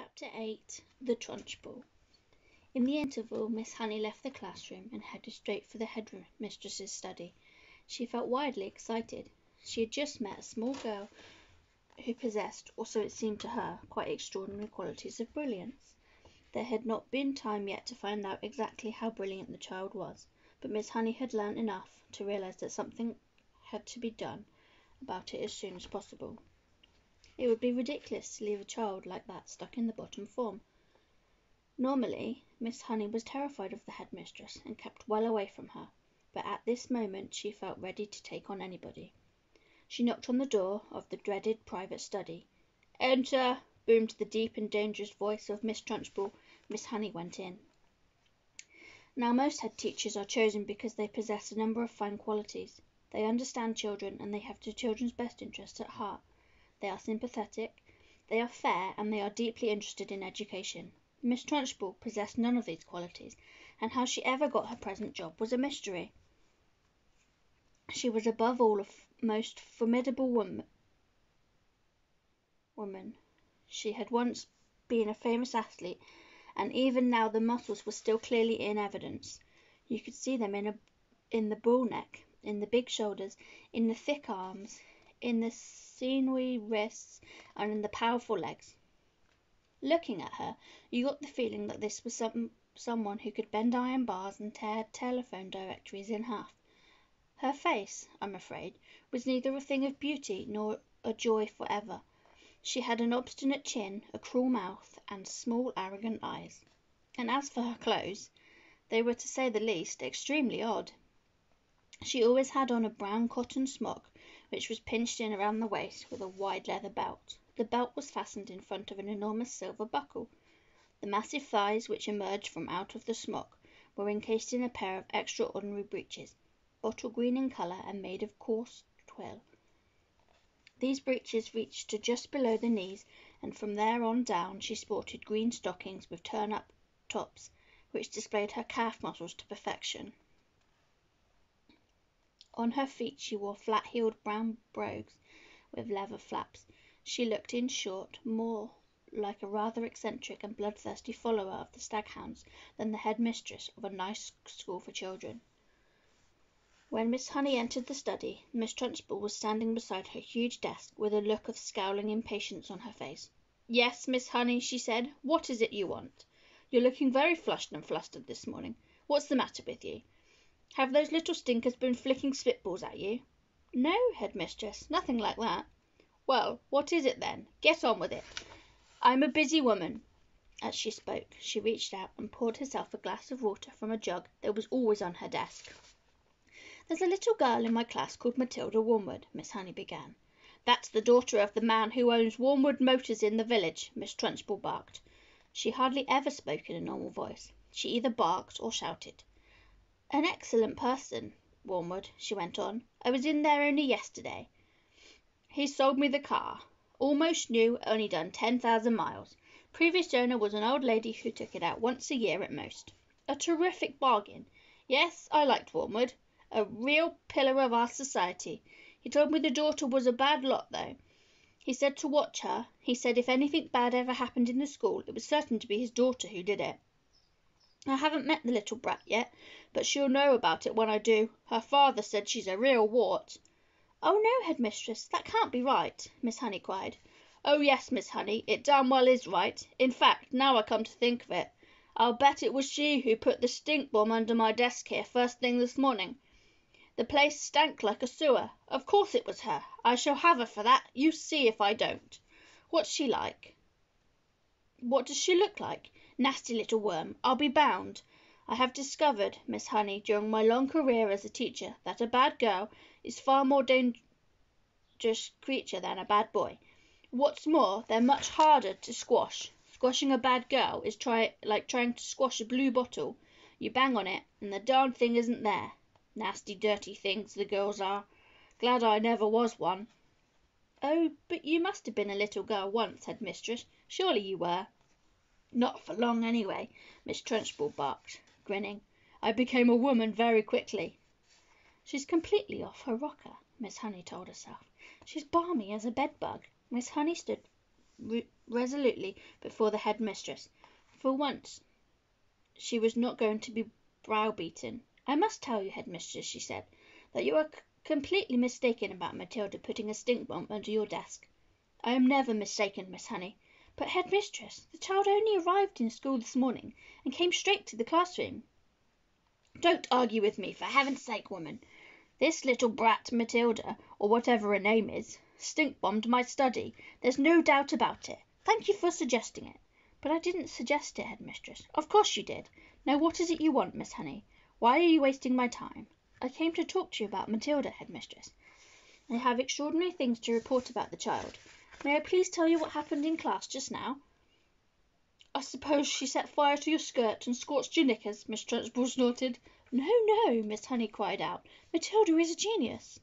Chapter 8 The Trunchbull. In the interval, Miss Honey left the classroom and headed straight for the headmistress's study. She felt wildly excited. She had just met a small girl who possessed, or so it seemed to her, quite extraordinary qualities of brilliance. There had not been time yet to find out exactly how brilliant the child was, but Miss Honey had learnt enough to realize that something had to be done about it as soon as possible. It would be ridiculous to leave a child like that stuck in the bottom form. Normally, Miss Honey was terrified of the headmistress and kept well away from her, but at this moment she felt ready to take on anybody. She knocked on the door of the dreaded private study. "Enter!" boomed the deep and dangerous voice of Miss Trunchbull. Miss Honey went in. Now most head teachers are chosen because they possess a number of fine qualities. They understand children and they have the children's best interests at heart. They are sympathetic, they are fair, and they are deeply interested in education. Miss Trunchbull possessed none of these qualities, and how she ever got her present job was a mystery. She was above all a most formidable woman. She had once been a famous athlete, and even now the muscles were still clearly in evidence. You could see them in the bull neck, in the big shoulders, in the thick arms, in the sinewy wrists, and in the powerful legs. Looking at her, you got the feeling that this was someone who could bend iron bars and tear telephone directories in half. Her face, I'm afraid, was neither a thing of beauty nor a joy forever. She had an obstinate chin, a cruel mouth, and small arrogant eyes. And as for her clothes, they were, to say the least, extremely odd. She always had on a brown cotton smock, which was pinched in around the waist with a wide leather belt. The belt was fastened in front of an enormous silver buckle. The massive thighs, which emerged from out of the smock, were encased in a pair of extraordinary breeches, bottle green in colour and made of coarse twill. These breeches reached to just below the knees, and from there on down she sported green stockings with turn-up tops, which displayed her calf muscles to perfection. On her feet she wore flat-heeled brown brogues with leather flaps. She looked, in short, more like a rather eccentric and bloodthirsty follower of the staghounds than the headmistress of a nice school for children. When Miss Honey entered the study, Miss Trunchbull was standing beside her huge desk with a look of scowling impatience on her face. "Yes, Miss Honey," she said, "what is it you want? You're looking very flushed and flustered this morning. What's the matter with you? Have those little stinkers been flicking spitballs at you?" "No, headmistress, nothing like that." "Well, what is it then? Get on with it. I'm a busy woman." As she spoke, she reached out and poured herself a glass of water from a jug that was always on her desk. "There's a little girl in my class called Matilda Wormwood," Miss Honey began. "That's the daughter of the man who owns Wormwood Motors in the village," Miss Trunchbull barked. She hardly ever spoke in a normal voice. She either barked or shouted. "An excellent person, Wormwood," she went on. "I was in there only yesterday. He sold me the car. Almost new, only done 10,000 miles. Previous owner was an old lady who took it out once a year at most. A terrific bargain. Yes, I liked Wormwood. A real pillar of our society. He told me the daughter was a bad lot, though. He said to watch her. He said if anything bad ever happened in the school, it was certain to be his daughter who did it. I haven't met the little brat yet, but she'll know about it when I do. Her father said she's a real wart." "Oh, no, headmistress, that can't be right," Miss Honey cried. "Oh, yes, Miss Honey, it damn well is right. In fact, now I come to think of it, I'll bet it was she who put the stink bomb under my desk here first thing this morning. The place stank like a sewer. Of course it was her. I shall have her for that. You see if I don't. What's she like?" "What does she look like? Nasty little worm, I'll be bound. I have discovered, Miss Honey, during my long career as a teacher, that a bad girl is far more dangerous creature than a bad boy. What's more, they're much harder to squash. Squashing a bad girl is like trying to squash a blue bottle. You bang on it, and the darn thing isn't there. Nasty, dirty things, the girls are. Glad I never was one." "Oh, but you must have been a little girl once, headmistress. Surely you were." "Not for long, anyway," Miss Trunchbull barked, grinning. "I became a woman very quickly." "She's completely off her rocker," Miss Honey told herself. "She's balmy as a bedbug." Miss Honey stood resolutely before the headmistress. For once she was not going to be browbeaten. "I must tell you, headmistress," she said, "that you are completely mistaken about Matilda putting a stink bomb under your desk." "I am never mistaken, Miss Honey." "But, headmistress, the child only arrived in school this morning and came straight to the classroom." "Don't argue with me, for heaven's sake, woman. This little brat, Matilda, or whatever her name is, stink-bombed my study. There's no doubt about it. Thank you for suggesting it." "But I didn't suggest it, headmistress." "Of course you did. Now what is it you want, Miss Honey? Why are you wasting my time?" "I came to talk to you about Matilda, headmistress. I have extraordinary things to report about the child. May I please tell you what happened in class just now?" "I suppose she set fire to your skirt and scorched your knickers," Miss Trunchbull snorted. "No, no," Miss Honey cried out. "Matilda is a genius."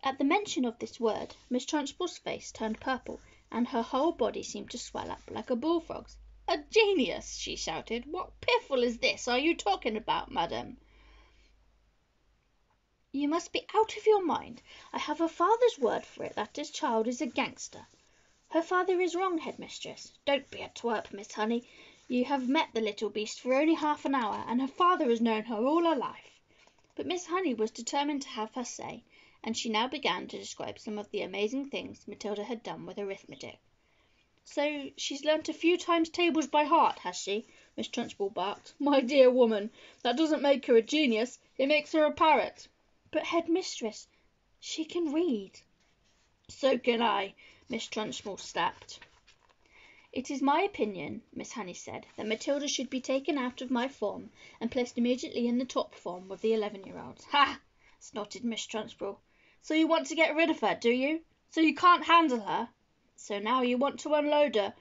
At the mention of this word, Miss Trunchbull's face turned purple, and her whole body seemed to swell up like a bullfrog's. "A genius!" she shouted. "What piffle is this are you talking about, madam?" "You must be out of your mind. I have her father's word for it that this child is a gangster." "Her father is wrong, headmistress." "Don't be a twerp, Miss Honey. You have met the little beast for only half an hour, and her father has known her all her life." But Miss Honey was determined to have her say, and she now began to describe some of the amazing things Matilda had done with arithmetic. "So she's learnt a few times tables by heart, has she?" Miss Trunchbull barked. "My dear woman, that doesn't make her a genius. It makes her a parrot." "But, headmistress, she can read." "So can I," Miss Trunchbull snapped. "It is my opinion," Miss Honey said, "that Matilda should be taken out of my form and placed immediately in the top form with the 11-year-olds. "Ha!" snorted Miss Trunchbull. "So you want to get rid of her, do you? So you can't handle her? So now you want to unload her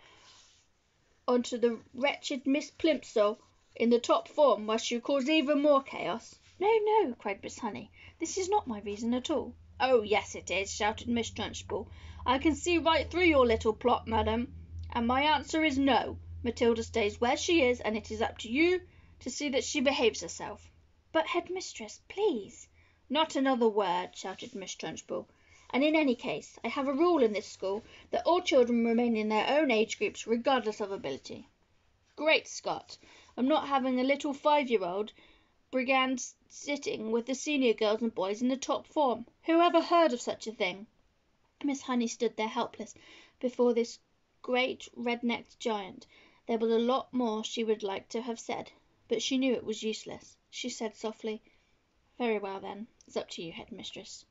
onto the wretched Miss Plimsoll in the top form, where she'll cause even more chaos?" "No, no," cried Miss Honey. "This is not my reason at all." "Oh, yes, it is," shouted Miss Trunchbull. "I can see right through your little plot, madam. And my answer is no. Matilda stays where she is, and it is up to you to see that she behaves herself." "But, headmistress, please." "Not another word," shouted Miss Trunchbull. "And in any case, I have a rule in this school that all children remain in their own age groups regardless of ability. Great Scott! I'm not having a little 5-year-old brigand sitting with the senior girls and boys in the top form. Who ever heard of such a thing?" Miss Honey stood there helpless before this great red-necked giant. There was a lot more she would like to have said, but she knew it was useless. She said softly, "Very well, then. It's up to you, headmistress."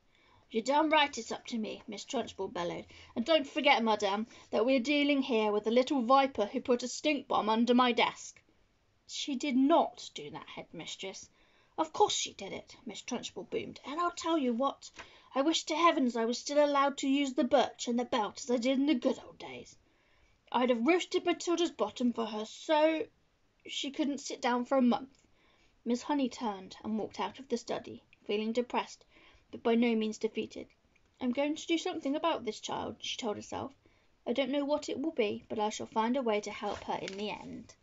"You're damn right it's up to me," Miss Trunchbull bellowed. "And don't forget, madam, that we're dealing here with a little viper who put a stink-bomb under my desk." "She did not do that, headmistress." "Of course she did it," Miss Trunchbull boomed. "And I'll tell you what, I wish to heavens I was still allowed to use the birch and the belt as I did in the good old days. I'd have roasted Matilda's bottom for her so she couldn't sit down for a month." Miss Honey turned and walked out of the study, feeling depressed, but by no means defeated. "I'm going to do something about this child," she told herself. "I don't know what it will be, but I shall find a way to help her in the end."